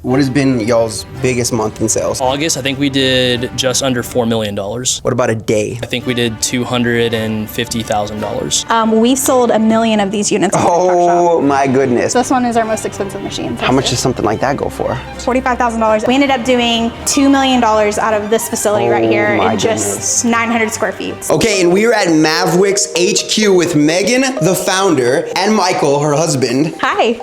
What has been y'all's biggest month in sales? August, I think we did just under $4 million. What about a day? I think we did $250,000. We've sold 1 million of these units. Oh my goodness. This one is our most expensive machine. How much does something like that go for? $45,000. We ended up doing $2 million out of this facility right here in just 900 square feet. Okay, and we are at Mavwicks HQ with Megan, the founder, and Michael, her husband. Hi.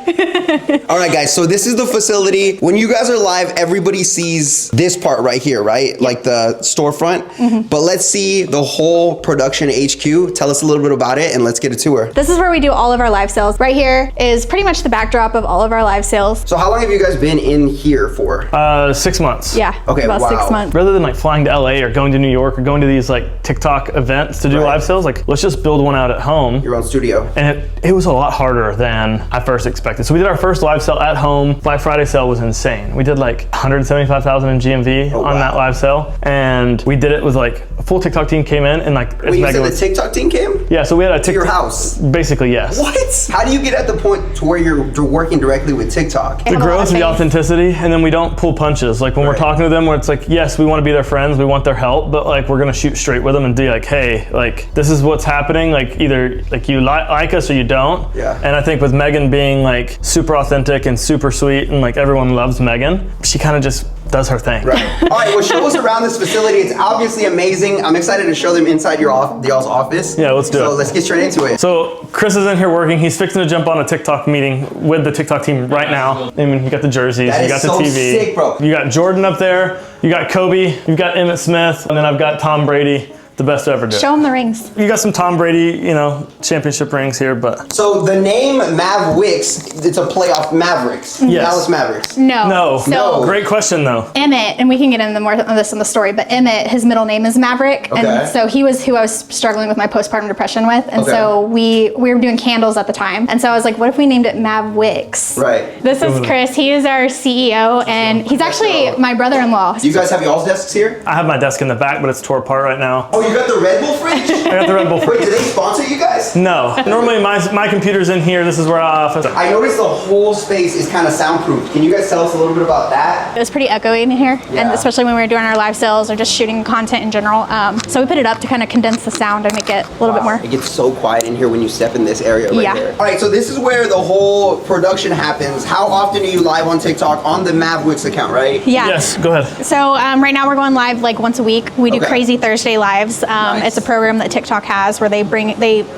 All right, guys, so this is the facility. When you guys are live, everybody sees this part right here, right? Yep. Like the storefront. But let's see the whole production HQ. Tell us a little bit about it and let's get a tour. This is where we do all of our live sales. Right here is pretty much the backdrop of all of our live sales. So how long have you guys been in here for? 6 months. Yeah, okay, about 6 months. Rather than like flying to LA or going to New York or going to these like TikTok events to do live sales, like let's just build one out at home. Your own studio. And it was a lot harder than I first expected. So we did our first live sale at home. Black Friday sale was insane. We did like 175,000 in GMV on that live sale. And we did it with like a full TikTok team came in and like- Wait, you said the TikTok team came? Yeah, so we had a TikTok. To your house? Basically, yes. What? How do you get at the point to where you're working directly with TikTok? The growth, the authenticity, and then we don't pull punches. Like when we're talking to them, where it's like, yes, we want to be their friends, we want their help, but like we're gonna shoot straight with them and be like, hey, like this is what's happening. Like either like you like us or you don't. Yeah. And I think with Megan being like super authentic and super sweet, and like everyone loves Megan, she kind of just does her thing. Right. All right, well, show us around this facility. It's obviously amazing. I'm excited to show them inside y'all's office. Yeah, let's do it. So let's get straight into it. So Chris is in here working. He's fixing to jump on a TikTok meeting with the TikTok team right now. I mean, you got the jerseys, you got the TV. Sick, bro. You got Jordan up there, you got Kobe, you've got Emmitt Smith, and then I've got Tom Brady. The best to ever do. Show them the rings. You got some Tom Brady, you know, championship rings here, but. So the name Mavwicks, it's a play off Mavericks. Yes. Dallas Mavericks. No. No. So Great question though. Emmitt, and we can get into more of this in the story, but Emmitt, his middle name is Maverick. Okay. And so he was who I was struggling with my postpartum depression with. And so we were doing candles at the time. And so I was like, what if we named it Mavwicks? Right. This is Chris. He is our CEO, and he's actually my brother-in-law. Do you guys have y'all's desks here? I have my desk in the back, but it's tore apart right now. Oh, you got the Red Bull fridge? I got the Red Bull Wait, fridge. do they sponsor you guys? No. Normally my computer's in here. This is where I office. I noticed the whole space is kind of soundproof. Can you guys tell us a little bit about that? It was pretty echoey in here, Yeah. and especially when we were doing our live sales or just shooting content in general. So we put it up to kind of condense the sound and make it a little bit more. It gets so quiet in here when you step in this area right here. All right, so this is where the whole production happens. How often are you live on TikTok on the Mavwicks account, right? Yeah. Yes, go ahead. So right now we're going live like once a week. We do Crazy Thursday lives. Nice. It's a program that TikTok has where they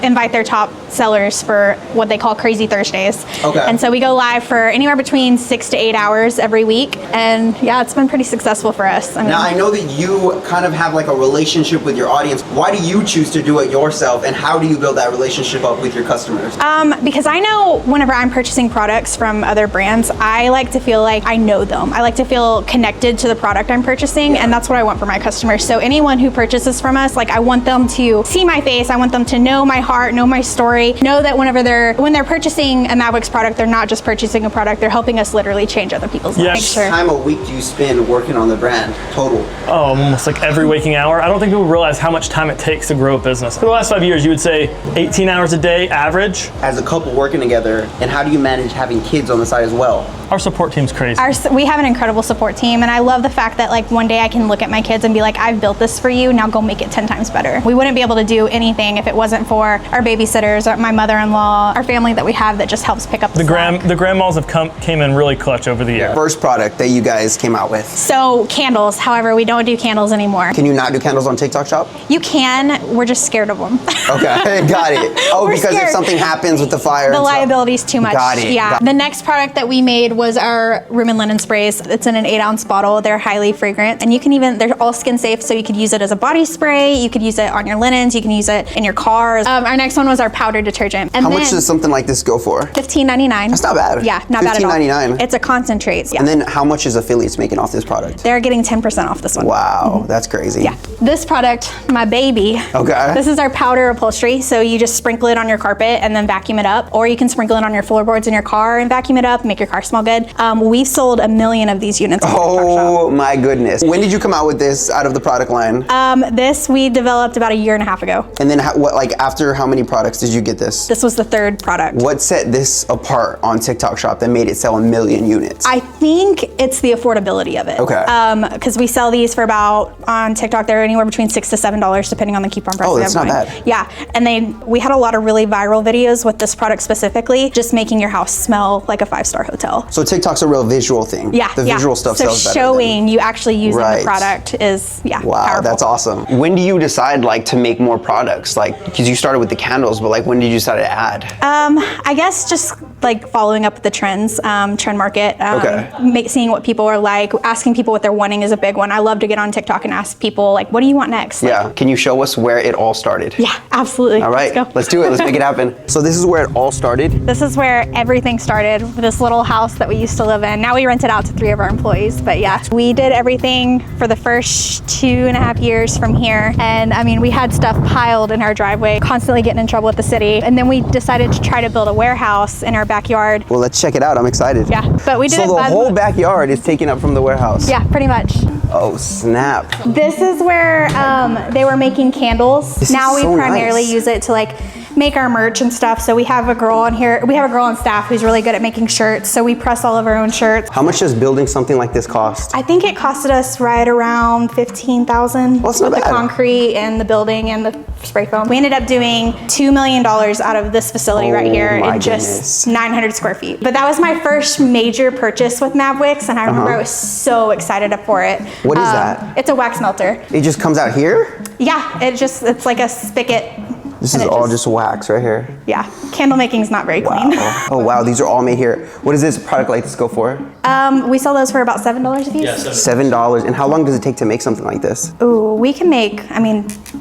invite their top sellers for what they call Crazy Thursdays. Okay. And so we go live for anywhere between 6 to 8 hours every week. And yeah, it's been pretty successful for us. Now I know that you kind of have like a relationship with your audience. Why do you choose to do it yourself, and how do you build that relationship up with your customers? Because I know whenever I'm purchasing products from other brands, I like to feel like I know them. I like to feel connected to the product I'm purchasing, and that's what I want for my customers. So anyone who purchases from us, like I want them to see my face, I want them to know my heart, know my story, know that when they're purchasing a Mavwicks product, they're not just purchasing a product, they're helping us literally change other people's lives. How much time a week do you spend working on the brand total? Oh, almost like every waking hour. I don't think people realize how much time it takes to grow a business. For the last 5 years, you would say 18 hours a day average. As a couple working together, and how do you manage having kids on the side as well? Our support team's crazy. We have an incredible support team, and I love the fact that like one day I can look at my kids and be like, I've built this for you, now go make it 10 times better. We wouldn't be able to do anything if it wasn't for our babysitters, or my mother-in-law, our family that we have that just helps pick up the slack. The grandmas have came in really clutch over the year. First product that you guys came out with? So candles, however, we don't do candles anymore. Can you not do candles on TikTok Shop? You can, we're just scared of them. Okay, got it. Oh, We're because scared. if something happens with the fire. The liability's too much. Got it. Yeah. The next product that we made was our room and linen sprays. It's in an 8-ounce bottle. They're highly fragrant, and they're all skin safe, so you could use it as a body spray, you could use it on your linens, you can use it in your cars. Our next one was our powder detergent. And how much does something like this go for? $15.99. That's not bad. Yeah, not bad at all. $15.99. It's a concentrate. Yeah. And then how much is affiliates making off this product? They're getting 10% off this one. Wow, that's crazy. Yeah. This product, my baby. Okay. This is our powder upholstery. So you just sprinkle it on your carpet and then vacuum it up, or you can sprinkle it on your floorboards in your car and vacuum it up, make your car smell good. We've sold 1 million of these units. Oh my goodness. When did you come out with this out of the product line? This we developed about a year and a half ago. And then after how many products did you get this? This was the third product. What set this apart on TikTok Shop that made it sell 1 million units? I think it's the affordability of it. Okay. Because we sell these for about, on TikTok, they're anywhere between $6 to $7 depending on the coupon price. Oh, that's not bad. Yeah, and we had a lot of really viral videos with this product specifically, just making your house smell like a 5-star hotel. So TikTok's a real visual thing. Yeah, the visual stuff sells better. So showing you actually using Right. the product is, wow, powerful. That's awesome. When do you decide to make more products? Because you started with the candles, but when did you decide to add? I guess just following up with the trends, trend market, seeing what people are like, asking people what they're wanting is a big one. I love to get on TikTok and ask people what do you want next? Yeah, can you show us where it all started? Yeah, absolutely. All right, let's go. Let's do it, let's make it happen. So this is where it all started? This is where everything started, this little house that we used to live in. Now we rent it out to 3 of our employees, but yeah. We did everything for the first 2.5 years from here. And I mean, we had stuff piled in our driveway, constantly getting in trouble with the city. And then we decided to try to build a warehouse in our backyard. Well, let's check it out, I'm excited. Yeah, but we did it. So the whole backyard is taken up from the warehouse? Yeah, pretty much. Oh, snap. This is where they were making candles. Now we primarily use it to make our merch and stuff. So we have a girl on here, we have a girl on staff who's really good at making shirts. So we press all of our own shirts. How much does building something like this cost? I think it costed us right around $15,000 well, with the concrete and the building and the spray foam. We ended up doing $2 million out of this facility right here in just 900 square feet. But that was my first major purchase with Mavwicks, and I remember I was so excited for it. What is that? It's a wax melter. It just comes out here? Yeah, it's like a spigot. This is all just wax right here. Yeah, candle making is not very clean. Oh wow, these are all made here. What does this product like this go for? We sell those for about $7 a piece. Yeah, $7. And how long does it take to make something like this? Ooh, we can make,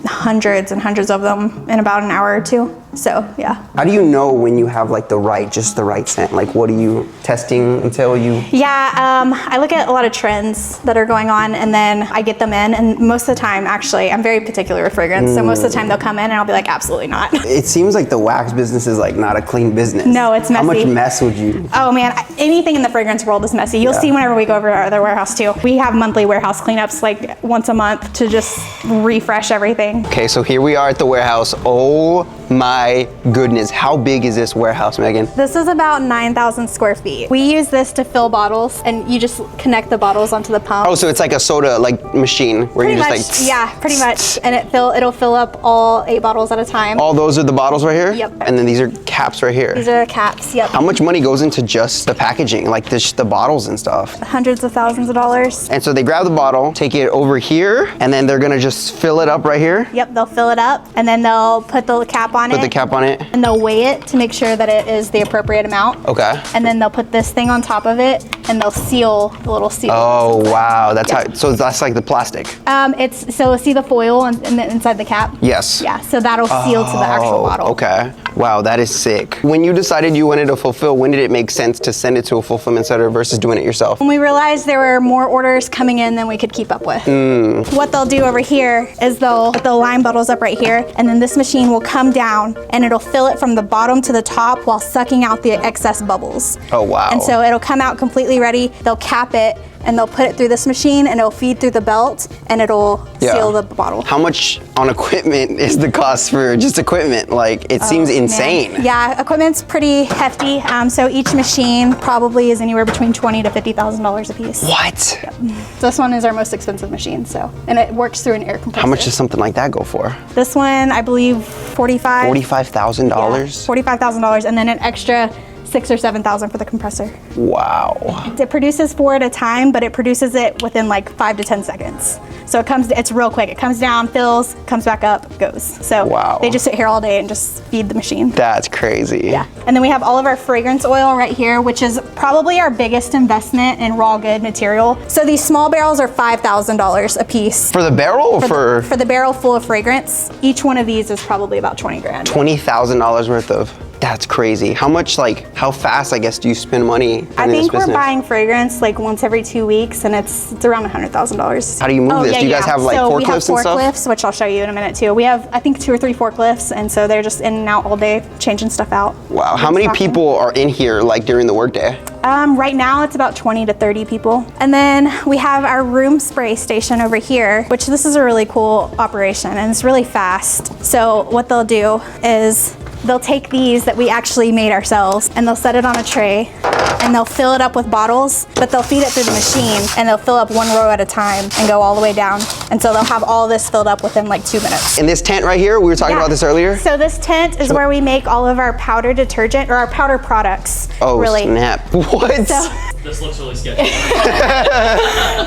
hundreds and hundreds of them in about an hour or two. So yeah. How do you know when you have just the right scent? What are you testing until you? Yeah, I look at a lot of trends that are going on, and then I get them in, and most of the time, actually, I'm very particular with fragrance, so most of the time they'll come in and I'll be like, absolutely not. It seems like the wax business is not a clean business. No, it's messy. How much mess would you? Oh man, anything in the fragrance world is messy. You'll see whenever we go over to our other warehouse too. We have monthly warehouse cleanups once a month to just refresh everything. Okay, so here we are at the warehouse. Oh my goodness, how big is this warehouse, Megan? This is about 9,000 square feet. We use this to fill bottles, and you just connect the bottles onto the pump. Oh, so it's like a soda machine where pretty you much, just yeah, pretty much. And it'll fill up all 8 bottles at a time. All those are the bottles right here? Yep. And then these are caps right here. These are caps, yep. How much money goes into just the packaging, the bottles and stuff? Hundreds of thousands of dollars. And so they grab the bottle, take it over here, and then they're gonna just fill it up right here? Yep, they'll fill it up, and then they'll put the cap on it. Put the cap on it. And they'll weigh it to make sure that it is the appropriate amount. Okay. And then they'll put this thing on top of it, and they'll seal the little seal. Oh wow, that's how. So that's like the plastic. So see the foil inside the cap? Yes. Yeah, so that'll seal to the actual bottle. Okay. Wow, that is sick. When you decided you wanted to fulfill, when did it make sense to send it to a fulfillment center versus doing it yourself? When we realized there were more orders coming in than we could keep up with. What they'll do over here is they'll put the lime bottles up right here, and then this machine will come down and it'll fill it from the bottom to the top while sucking out the excess bubbles. Oh wow. And so it'll come out completely ready. They'll cap it and they'll put it through this machine, and it'll feed through the belt, and it'll seal the bottle. How much on equipment is the cost for just equipment? It seems insane. Man. Yeah, equipment's pretty hefty. So each machine probably is anywhere between $20,000 to $50,000 a piece. What? Yep. So this one is our most expensive machine. And it works through an air compressor. How much does something like that go for? This one, I believe, $45,000. $45,000, and then an extra $6,000 or $7,000 for the compressor. Wow. It produces 4 at a time, but it produces it within 5 to 10 seconds. So it's real quick. It comes down, fills, comes back up, goes. So they just sit here all day and just feed the machine. That's crazy. Yeah. And then we have all of our fragrance oil right here, which is probably our biggest investment in raw good material. So these small barrels are $5,000 a piece. For the barrel or for the barrel full of fragrance? Each one of these is probably about 20 grand. $20,000 worth of. That's crazy. How much, like, how fast, I guess, do you spend money in I this think we're business? buying fragrance like once every 2 weeks, and it's around $100,000. How do you move this? Yeah, Do you guys have, like, so we have forklifts and stuff? forklifts, which I'll show you in a minute too. We have, I think, 2 or 3 forklifts, and so they're just in and out all day, changing stuff out. Wow. How many Restocking. people are in here, like, during the workday? Right now it's about 20 to 30 people. And then we have our room spray station over here, which this is a really cool operation and it's really fast. So what they'll do is they'll take these that we actually made ourselves and they'll set it on a tray and they'll fill it up with bottles, but they'll feed it through the machine and they'll fill up 1 row at a time and go all the way down. And so they'll have all this filled up within like 2 minutes. In this tent right here, we were talking about this earlier. So this tent is where we make all of our powder detergent or our powder products. Oh, really. snap. What? So, This looks really sketchy.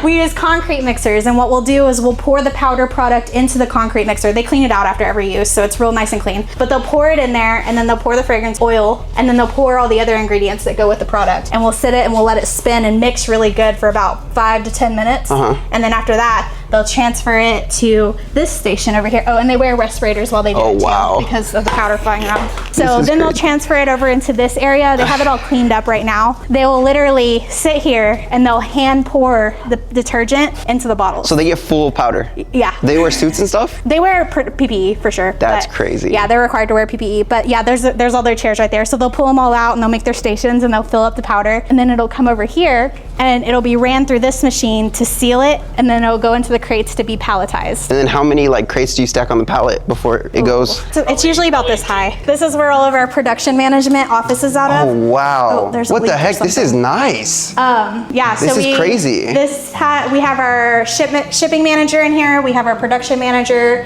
we use concrete mixers, and what we'll do is we'll pour the powder product into the concrete mixer. They clean it out after every use, so it's real nice and clean. But they'll pour it in there, and then they'll pour the fragrance oil, and then they'll pour all the other ingredients that go with the product. And we'll sit it and we'll let it spin and mix really good for about 5 to 10 minutes. And then after that, they'll transfer it to this station over here. Oh, and they wear respirators while they do it too, wow. because of the powder flying around. So is then they'll crazy. transfer it over into this area. They have it all cleaned up right now. They will literally sit here and they'll hand pour the detergent into the bottles. So they get full powder. Yeah. They wear suits and stuff? They wear PPE for sure. That's but crazy. Yeah, they're required to wear PPE. But yeah, there's all their chairs right there. So they'll pull them all out and they'll make their stations and they'll fill up the powder. And then it'll come over here and it'll be ran through this machine to seal it. And then it'll go into the crates to be palletized. And then how many, like, crates do you stack on the pallet before it goes? So it's usually about this high. This is where all of our production management office is out of. Oh, wow. there's a What leak the or heck? This is something. nice. Yeah, This is crazy. We have our shipping manager in here. We have our production manager.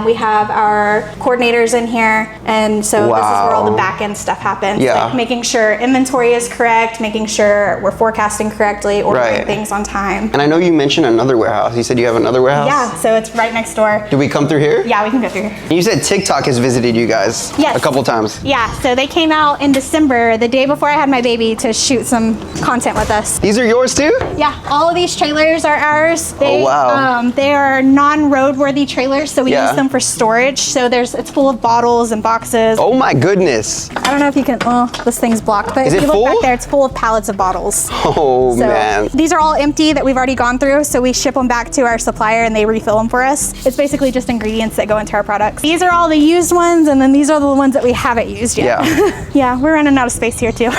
We have our coordinators in here, and so this is where all the Wow. back end stuff happens. Yeah. Like making sure inventory is correct, making sure we're forecasting correctly, ordering Right. things on time. And I know you mentioned another warehouse. You said you have another warehouse? Yeah, so it's right next door. Do we come through here? Yeah, we can go through here. You said TikTok has visited you guys Yes. a couple times. Yeah, so they came out in December, the day before I had my baby, to shoot some content with us. These are yours too? Yeah, all of these trailers are ours. They, wow. They are non-roadworthy trailers, so we Yeah. use them for storage. So it's full of bottles and boxes. Oh my goodness. I don't know if you can, this thing's blocked, but Is if it you look full? back there, it's full of pallets of bottles. Oh So man. these are all empty that we've already gone through, so we ship them back to our supplier and they refill them for us. It's basically just ingredients that go into our products. These are all the used ones, and then these are the ones that we haven't used yet. Yeah. Yeah, we're running out of space here too.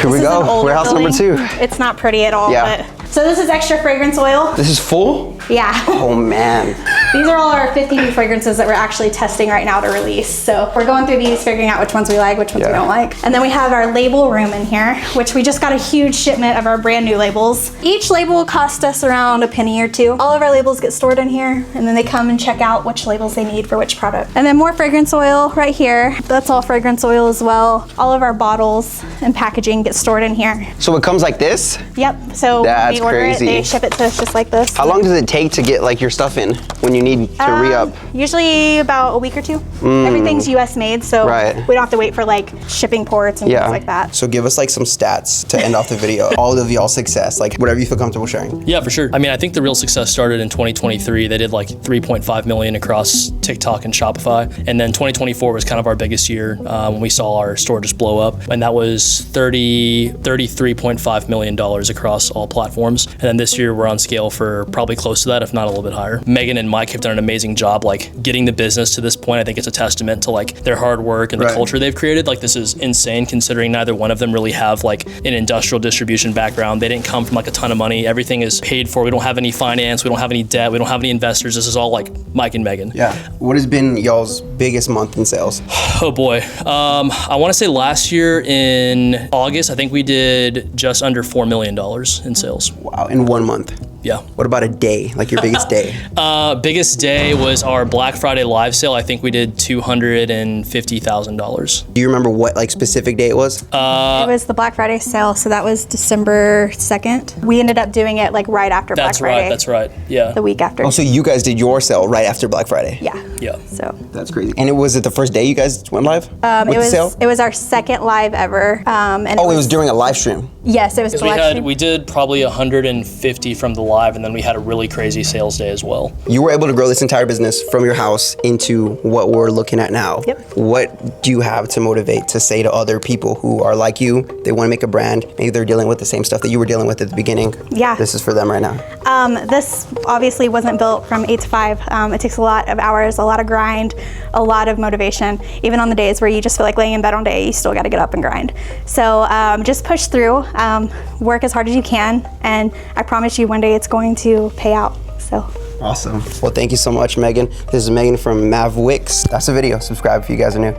Here we This is an go. older Warehouse number building. 2. It's not pretty at all, Yeah. but so this is extra fragrance oil. This is full? Yeah. Oh man. These are all our 50 new fragrances that we're actually testing right now to release. So we're going through these, figuring out which ones we like, which ones we Yeah. don't like. And then we have our label room in here, which we just got a huge shipment of our brand new labels. Each label will cost us around a penny or two. All of our labels get stored in here, and then they come and check out which labels they need for which product. And then more fragrance oil right here. That's all fragrance oil as well. All of our bottles and packaging get stored in here. So it comes like this? Yep, so That's we order crazy. it, they ship it to us just like this. How long does it take to get like your stuff in when you need to re-up? Usually about a week or two. Everything's US made, so Right. we don't have to wait for like shipping ports and Yeah. things like that. So give us like some stats to end off the video. All of y'all's success, like whatever you feel comfortable sharing. Yeah, for sure. I mean, I think the real success started in 2023. They did like 3.5 million across TikTok and Shopify. And then 2024 was kind of our biggest year when we saw our store just blow up. And that was $33.5 million across all platforms. And then this year we're on scale for probably close to that, if not a little bit higher. Megan and Mike have done an amazing job like getting the business to this point. I think it's a testament to like their hard work and the Right. culture they've created. Like this is insane considering neither one of them really have like an industrial distribution background. They didn't come from like a ton of money. Everything is paid for. We don't have any finance. We don't have any debt. We don't have any investors. This is all like Mike and Megan. Yeah. What has been y'all's biggest month in sales? Oh boy. I want to say last year in August, I think we did just under $4 million in sales. Wow, in 1 month. Yeah. What about a day? Like your biggest day? Biggest day was our Black Friday live sale. I think we did $250,000. Do you remember what like specific day it was? It was the Black Friday sale, so that was December 2nd. We ended up doing it like right after That's Black Friday. right. That's right. Yeah. The week after. Oh, so you guys did your sale right after Black Friday? Yeah. Yeah. So That's crazy. And it was it the first day you guys went live with the sale? it was our second live ever. And Oh, it was during a live stream. yes, it was the live stream. We did probably 150 from the live live, and then we had a really crazy sales day as well. You were able to grow this entire business from your house into what we're looking at now. Yep. What do you have to motivate to say to other people who are like you, they want to make a brand, maybe they're dealing with the same stuff that you were dealing with at the beginning? Yeah. This is for them right now. This obviously wasn't built from 8 to 5. It takes a lot of hours, a lot of grind, a lot of motivation. Even on the days where you just feel like laying in bed all day, you still got to get up and grind. So just push through, work as hard as you can, and I promise you one day it's going to pay out. So. Awesome. Well, thank you so much, Megan. This is Megan from Mavwicks. That's the video. Subscribe if you guys are new.